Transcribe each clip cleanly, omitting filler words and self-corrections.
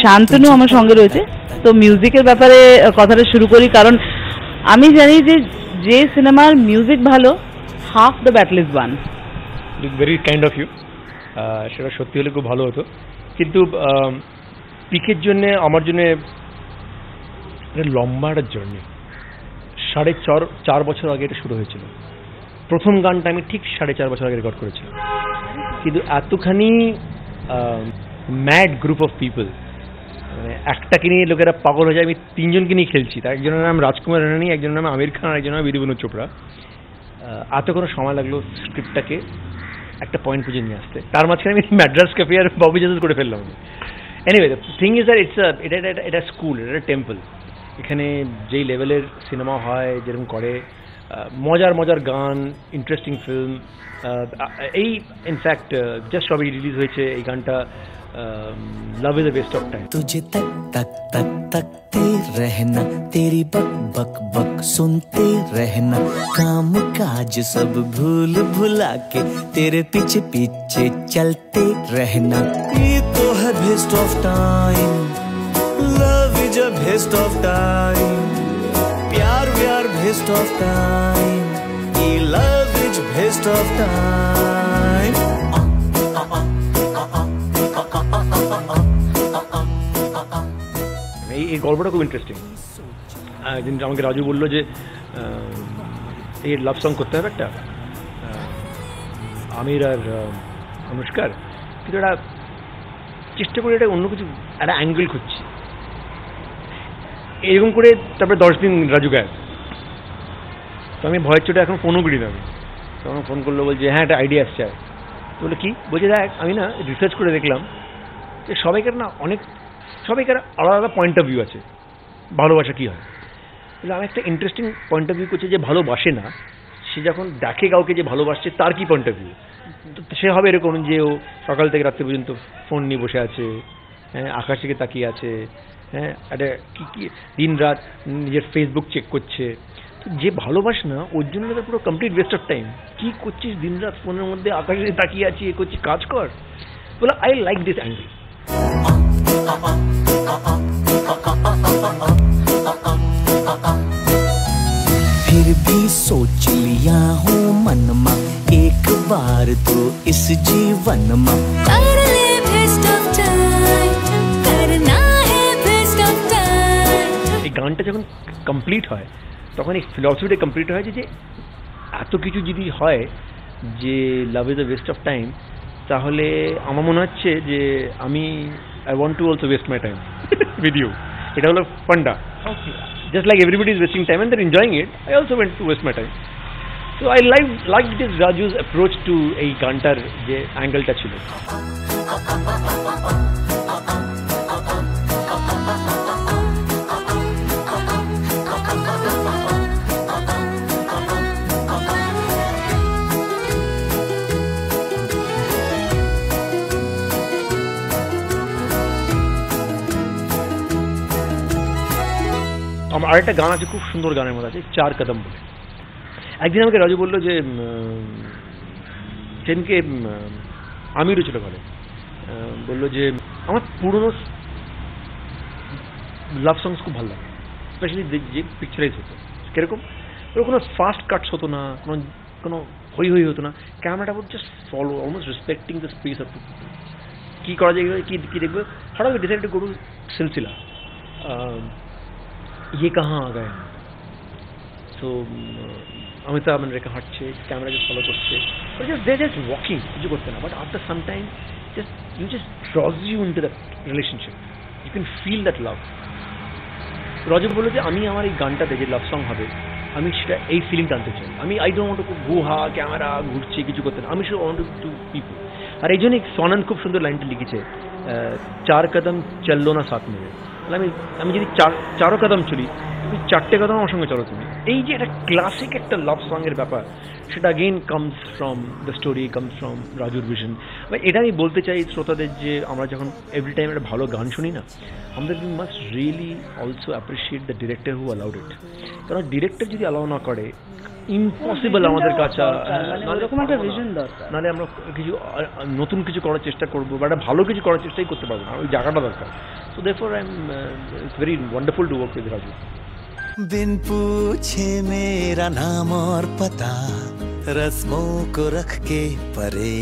শান্তনু আমার সঙ্গে রয়েছে। তো মিউজিকের ব্যাপারে কথাটা শুরু করি, কারণ আমি জানি যে যে সিনেমার মিউজিক ভালো, half the battle is won. Very kind of you. সেটা সত্যি হলে খুব ভালো হতো, কিন্তু পিকের জন্যে আমার জন্যে লম্বা একটা জার্নি। 4.5 বছর আগে এটা শুরু হয়েছিল। প্রথম গানটা আমি ঠিক 4.5 বছর আগে রেকর্ড করেছিলাম, কিন্তু এতখানি ম্যাড গ্রুপ অফ পিপল, মানে একটাকে নিয়ে লোকেরা পাগল হয়ে যায়। আমি 3 জনকে নিয়ে খেলছি, তার একজনের নাম রাজকুমার রানানি, একজনের নাম আমির খান, আর একজনের নাম বিধু চোপড়া। এত কোনো সময় লাগলো স্ক্রিপ্টটাকে একটা পয়েন্ট পুজো নিয়ে আসতে, তার মাঝখানে আমি ম্যাড্রাস ক্যাফে আর ববি জাজ করে ফেললাম। Anyway the thing is that এটা স্কুল, এটা টেম্পল। এখানে যেই লেভেলের সিনেমা হয়, যেরকম করে মজার মজার গান, ইন্টারেস্টিং ফিল্ম। এই ইনফ্যাক্ট জাস্ট সবই রিলিজ হয়েছে এই গানটা, love is the waste of time. तुझे तक तक तक तकते रहना, तेरी बक बक बक सुनते रहना, काम काज सब भूल भुला के तेरे पीछे पीछे चलते रहना। ये तो है waste of time, love is a waste of time, प्यार व्यार वेस्ट ऑफ टाइम, ये love is waste of time. এই গল্পটা খুব ইন্টারেস্টিং। একদিন আমাকে রাজু বললো যে এই লাভ সং করতে হবে একটা, আমির আর অনুষ্কার, কিন্তু এটা চেষ্টা করে এটা অন্য কিছু একটা অ্যাঙ্গেল খুঁজছি এরকম করে। তারপরে 10 দিন রাজু গায়েব। তো আমি ভয়ের চোটে এখন ফোনও করি না। আমি তখন ফোন করলো, বলছে হ্যাঁ একটা আইডিয়া আসছে। বলে কি? বলছে দেখ আমি না রিসার্চ করে দেখলাম যে সবাইকার আলাদা আলাদা পয়েন্ট অফ ভিউ আছে ভালোবাসা কী হয়। তাহলে আমি একটা ইন্টারেস্টিং পয়েন্ট অফ ভিউ করছি যে ভালোবাসে না, সে যখন দেখে কাউকে যে ভালোবাসছে তার কি পয়েন্ট অফ ভিউ। তো সে হবে এরকম যে ও সকাল থেকে রাত্রি পর্যন্ত ফোন নিয়ে বসে আছে, হ্যাঁ আকাশ থেকে তাকিয়ে আছে, হ্যাঁ একটা কী দিন রাত নিজের ফেসবুক চেক করছে। তো যে ভালোবাসে না ওর জন্য তো পুরো কমপ্লিট ওয়েস্ট অফ টাইম। কী করছিস দিন রাত ফোনের মধ্যে, আকাশে তাকিয়ে আছি, এ করছিস, কাজ কর। বলে আই লাইক দিস অ্যাঙ্গেল। फिर भी सोच लिया हूँ मन मा, एक बार तो इस जीवन मा कर ले बेस्ट ऑफ टाइम, करना है बेस्ट ऑफ टाइम। এই গানটা যখন কমপ্লিট হয় তখন এই ফিলসফিটা কমপ্লিট হয় যে এত কিছু যদি হয় যে love is the West of time, তাহলে আমার মনে হচ্ছে যে আমি I want to also waste my time with you. এটা হলো ফান্ডা। Just like everybody is wasting time and they're enjoying it, I also went to waste my time. So I like this Raju's approach to এই গানটার যে অ্যাঙ্গেলটা ছিল। আমার আরেকটা গান আছে, খুব সুন্দর গানের মধ্যে আছে, 4 কদম বলে। একদিন আমাকে রাজু বললো যে সেদিনকে আমিরও ছিল ঘরে, বললো যে আমার পুরনো লাভ সংস খুব ভালো লাগে, স্পেশালি যে পিকচারাইজ হতো। কিরকম? ওর কোনো ফাস্ট কাটস হতো না, কোনো হই হই হতো না, ক্যামেরাটা just follow, almost respecting the space of the people. কী করা যায়, কী দেখবে, হঠাৎ ডিসাইড টু গো টু সিলসিলা, ये कहाँ आ गए। सो अमिताभ রেখা হাঁটছে, ক্যামেরাকে ফলো করছে, দে জাস্ট ওয়াকিং, কিছু করতে না, but after some time just draws you into that relationship, you can feel that love. Rajab বললো যে আমি আমার এই গানটাতে যে লাভ সং হবে, আমি সেটা এই ফিলিংটা আনতে চাই। আমি I don't want to go হা ক্যামেরা ঘুরছে কিছু করতে না, আমি শুধু ওয়ান্ট টু পিপল। আর এই জন্যই সোনান খুব সুন্দর লাইনটা লিখেছে, 4 কদম চললো না সাথ মেরে। আমি যদি 4 কদম চলি, তুমি 4টে কদম আমার সঙ্গে চলো তুমি। এই যে একটা ক্লাসিক একটা লাভ সঙ্গের ব্যাপার, সেটা again comes from the story, comes from রাজুর ভিশন। এটা আমি বলতে চাই শ্রোতাদের যে আমরা যখন এভরি টাইম একটা ভালো গান শুনি না, আমাদের we must really also appreciate the director who allowed ইট। কারণ ডিরেক্টর যদি অ্যালাউ না করে, ইম্পসিবল আমাদের কাছে। এরকম একটা ভিশন দরকার, নাহলে আমরা কিছু নতুন কিছু করার চেষ্টা করবো বা একটা ভালো কিছু করার চেষ্টাই করতে পারবো না, ওই জায়গাটা দরকার। So therefore I am it's very wonderful to work with Raju. बिन पूछे मेरा नाम और पता, रस्मों को रख के परे,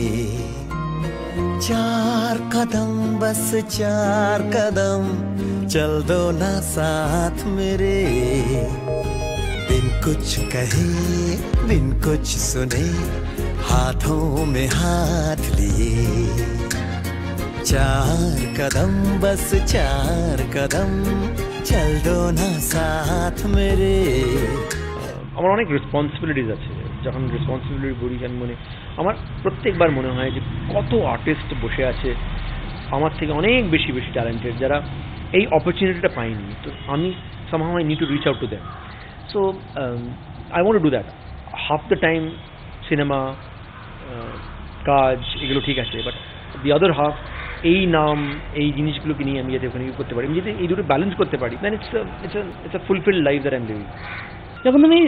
4 कदम बस 4 कदम चल दो ना साथ मेरे, बिन कुछ कहे बिन कुछ सुने हाथों में हाथ लिए, 4 कदम बस 4 कदम चल दो ना साथ मेरे। আমার অনেক রেসপন্সিবিলিটিস আছে, যখন রেসপন্সিবিলিটি বলি মনে আমার প্রত্যেকবার মনে হয় যে কত আর্টিস্ট বসে আছে আমার থেকে অনেক বেশি বেশি ট্যালেন্টেড, যারা এই অপরচুনিটিটা পায়নি। তো আমি somehow I need to reach out to them. So I want to do that. Half the time cinema কাজ এগুলো ঠিক আছে, বাট দি আদার হাফ এই নাম এই জিনিসগুলোকে নিয়ে আমি যাতে ওখানে করতে পারি, আমি যদি এই দুটো ব্যালেন্স করতে পারি, then it's a fulfilled life that I am living. যখন তুমি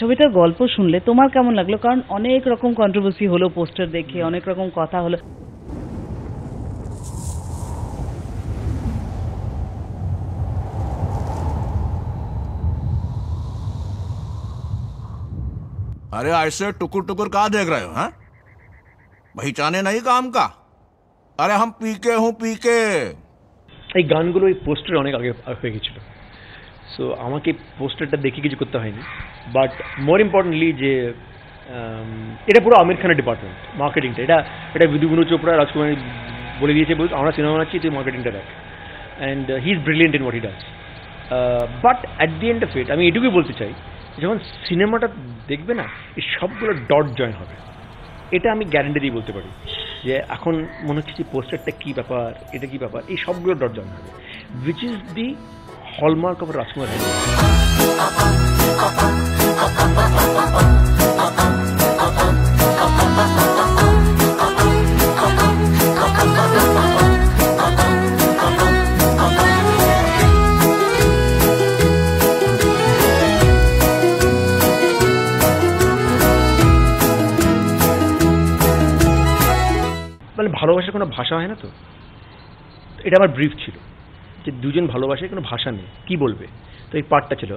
ছবিটার গল্প শুনলে তোমার কেমন লাগলো? কারণ অনেক রকম কন্ট্রোভার্সি হলো, পোস্টার দেখে অনেক রকম কথা হলো। अरे ऐसे टुकुर टुकुर कहाँ देख रहे हो? हाँ, पहचाने नहीं काम का? अरे हम पीके हूँ पीके। এই গানগুলো এই পোস্টারে অনেক আগে হয়ে গেছিল, সো আমাকে পোস্টারটা দেখে কিছু করতে হয়নি। বাট মোর ইম্পর্টেন্টলি যে এটা পুরো আমির খানের ডিপার্টমেন্ট, মার্কেটিংটা এটা বিধু চোপড়া রাজকুমারী বলে দিয়েছে, আমরা সিনেমা বানাচ্ছি তুই মার্কেটিংটা দেখ, and he is brilliant in what he does. But at the end of it আমি এটুকুই বলতে চাই, যখন সিনেমাটা দেখবে না এই সবগুলো ডট জয়েন হবে, এটা আমি গ্যারান্টি দিয়ে বলতে পারি যে এখন মনে হচ্ছে যে পোস্টারটা কী ব্যাপার, এটা কী ব্যাপার, এই সবগুলো ডট জয়েন হবে, which is the hallmark of Rajkumar. মানে ভালোবাসার কোনো ভাষা হয় না, তো এটা আমার ব্রিফ ছিল যে দুজন ভালোবাসায় কোনো ভাষা নেই, কি বলবে, তো এই পার্টটা ছিল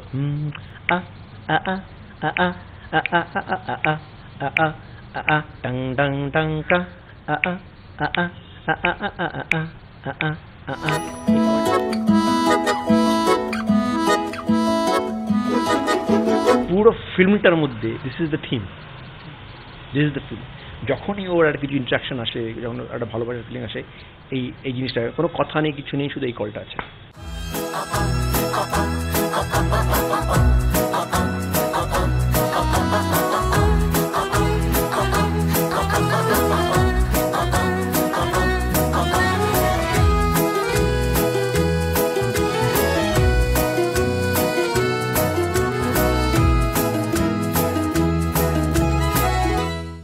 টাং টাং টাং টা পুরো ফিল্মটার মধ্যে this is the theme, this is the film. যখনই ওর আর কিছু ইন্টারাকশন আসে, যখন একটা ভালোবাসার ফিলিং আসে, এই জিনিসটা কোনো কথা নেই, কিছু নেই, শুধু এই কলটা আছে।